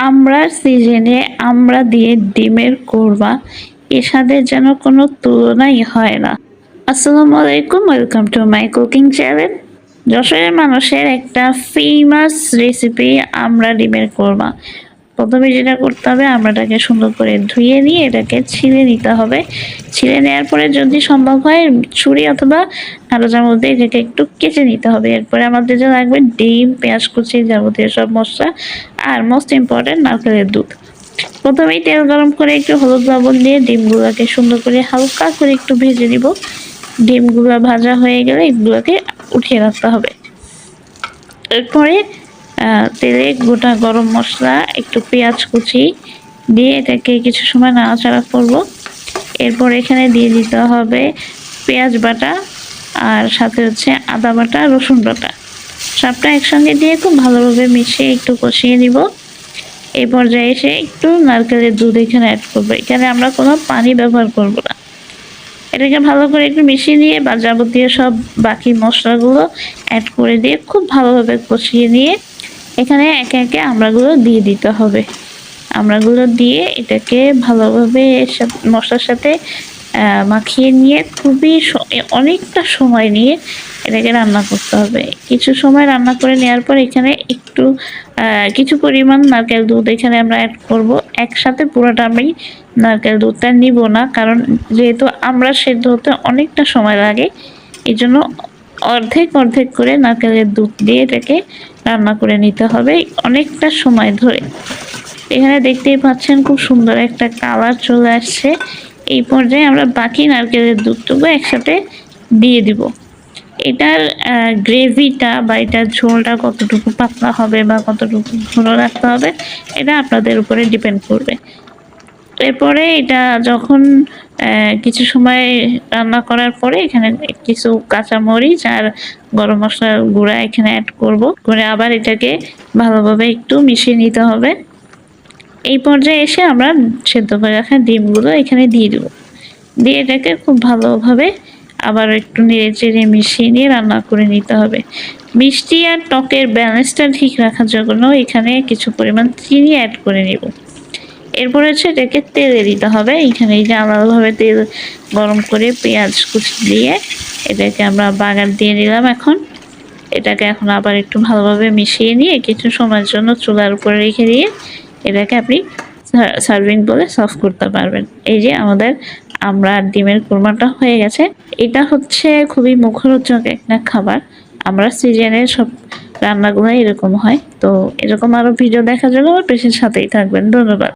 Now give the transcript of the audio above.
আমড়ার সিজনে আমড়া দিয়ে ডিমের কোরমা, এর স্বাদের যেন কোনো তুলনাই হয় না। আসসালামু আলাইকুম, welcome to my cooking channel. যশোরের মানুষের একটা ফেমাস রেসিপি আমড়া ডিমের কোরমা। প্রথমে যেটা করতে হবে, আমড়াটাকে সুন্দর করে ধুয়ে নিয়ে এটাকে ছিলে নিতে হবে। ছিলে নেওয়ার পরে যদি সম্ভব হয় ছুরি অথবা কাগজের মধ্যে এটাকে একটু কেটে নিতে হবে। এরপরে আমাদের যা লাগবে ডিম, পেঁয়াজ কুচি, যাবতীয় সব মশলা, আর মোস্ট ইম্পর্টেন্ট নারকেলের দুধ। প্রথমেই তেল গরম করে একটু হলুদ লবণ দিয়ে ডিমগুলোকে সুন্দর করে হালকা করে একটু ভেজে নিব। ডিমগুলো ভাজা হয়ে গেলে এগুলোকে উঠিয়ে রাখতে হবে। এরপরে তেলে গোটা গরম মশলা, একটু পেঁয়াজ কুচি দিয়ে এটাকে কিছু সময় নাড়াচাড়া করব। এরপর এখানে দিয়ে দিতে হবে পেঁয়াজ বাটা, আর সাথে হচ্ছে আদা বাটা, রসুন বাটা, সবটা একসঙ্গে দিয়ে খুব ভালোভাবে মিশিয়ে একটু কষিয়ে নিব। এই পর্যায়ে এসে একটু নারকেলের দুধ এখানে অ্যাড করবো। এখানে আমরা কোনো পানি ব্যবহার করব না। এটাকে ভালো করে একটু মিশিয়ে নিয়ে বা যাবতীয় সব বাকি মশলাগুলো অ্যাড করে দিয়ে খুব ভালোভাবে কষিয়ে নিয়ে এখানে একে একে আমড়াগুলো দিয়ে দিতে হবে। আমড়াগুলো দিয়ে এটাকে ভালোভাবে মশলার সাথে মাখিয়ে নিয়ে অনেকটা সময় নিয়ে এটাকে রান্না করতে হবে। কিছু সময় রান্না করে নেওয়ার পর এখানে একটু কিছু পরিমাণ নারকেল দুধ এখানে আমরা অ্যাড করব। একসাথে পুরোটা আমি নারকেল দুধটা নিব না, কারণ যেহেতু আমরা সেদ্ধ হতে অনেকটা সময় লাগে, এই জন্য অর্ধেক অর্ধেক করে নারকেলের দুধ দিয়ে এটাকে রান্না করে নিতে হবে অনেকটা সময় ধরে। এখানে দেখতেই পাচ্ছেন খুব সুন্দর একটা কালার চলে আসছে। এই পর্যায়ে আমরা বাকি নারকেলের দুধটুকু একসাথে দিয়ে দিব। এটার গ্রেভিটা বা এটার ঝোলটা কতটুকু পাতলা হবে বা কতটুকু ঘন রাখতে হবে এটা আপনাদের উপরে ডিপেন্ড করবে। এরপরে এটা যখন কিছু সময় রান্না করার পরে এখানে কিছু কাঁচামরিচ আর গরম মশলার গুঁড়া এখানে অ্যাড করব, করে আবার এটাকে ভালোভাবে একটু মিশিয়ে নিতে হবে। এই পর্যায়ে এসে আমরা সেদ্ধ করে রাখা ডিমগুলো এখানে দিয়ে দেবো। দিয়ে এটাকে খুব ভালোভাবে আবার একটু নেড়ে চেড়ে মিশিয়ে নিয়ে রান্না করে নিতে হবে। মিষ্টি আর টকের ব্যালেন্সটা ঠিক রাখার জন্য এখানে কিছু পরিমাণ চিনি অ্যাড করে নিব। এরপর হচ্ছে এটাকে তেলে দিতে হবে। এখানে এই যে আলাদাভাবে তেল গরম করে পেঁয়াজ কুচি দিয়ে এটাকে আমরা বাগার দিয়ে নিলাম। এটাকে এখন আবার একটু ভালোভাবে মিশিয়ে নিয়ে কিছু সময়ের জন্য চুলার উপরে রেখে দিয়ে এটাকে আপনি সার্ভিং বলে সার্ভ করতে পারবেন। এই যে আমাদের আমরা ডিমের কোরমাটা হয়ে গেছে। এটা হচ্ছে খুবই মুখরোচক একটা খাবার। আমরা সিজনের সব রান্নাগুলো এরকম হয়। তো এরকম আরো ভিডিও দেখার জন্য আমার পেজের সাথেই থাকবেন। ধন্যবাদ।